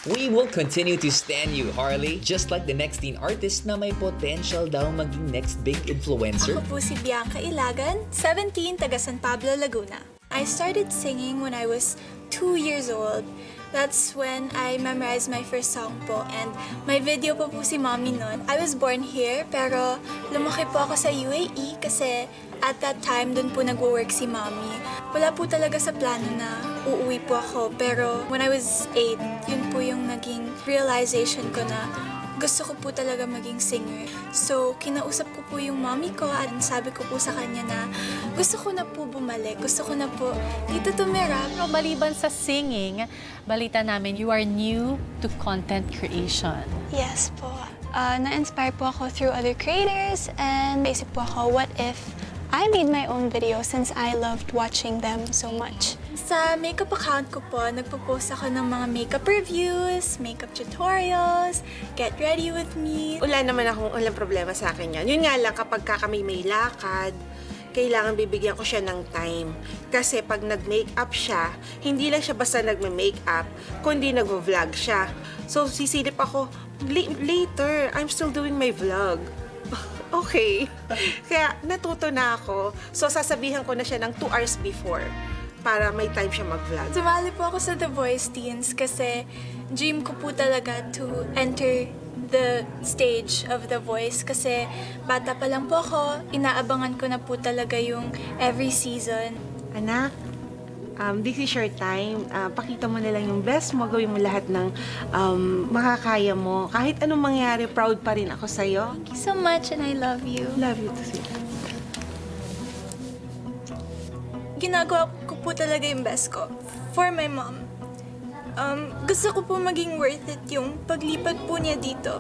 We will continue to stand you, Harley. Just like the next teen artist na may potential daw maging next big influencer. Ako po si Bianca Ilagan, 17, taga San Pablo, Laguna. I started singing when I was 2 years old. That's when I memorized my first song po, and may video po si Mommy nun. I was born here, pero lumaki po ako sa UAE kasi at that time dun po nag-work si Mommy. Wala po talaga sa plano na uuwi po ako, pero when I was 8, yun po yung naging realization ko na gusto ko po talaga maging singer. So, kinausap ko po yung mommy ko at sabi ko po sa kanya na gusto ko na po bumalik. Gusto ko na po dito tumira. Pero maliban sa singing, balita namin you are new to content creation. Yes po. Na-inspire po ako through other creators and naisip po ako, what if I made my own video since I loved watching them so much. Sa makeup account ko po, nagpo-post ako ng mga makeup reviews, makeup tutorials, get ready with me. Walang problema sa akin yan. Yun nga lang, kapag kami may lakad, kailangan bibigyan ko siya ng time. Kasi pag nag-makeup siya, hindi lang siya basta nagme-makeup, kundi nag-vlog siya. So, sisilip ako, later, I'm still doing my vlog. Okay. Kaya natuto na ako. So, sasabihan ko na siya ng 2 hours before para may time siya mag-vlog. Sumali po ako sa The Voice Teens kasi dream ko po talaga to enter the stage of The Voice kasi bata pa lang po ako, inaabangan ko na po talaga yung every season. Anak, this is your time. Pakita mo na lang yung best mo, gawin mo lahat ng makakaya mo. Kahit anong mangyari, proud pa rin ako sa'yo. Thank you so much and I love you. Love you too. Ginagawa ko po talaga yung best ko for my mom. Gusto ko po maging worth it yung paglipat po niya dito.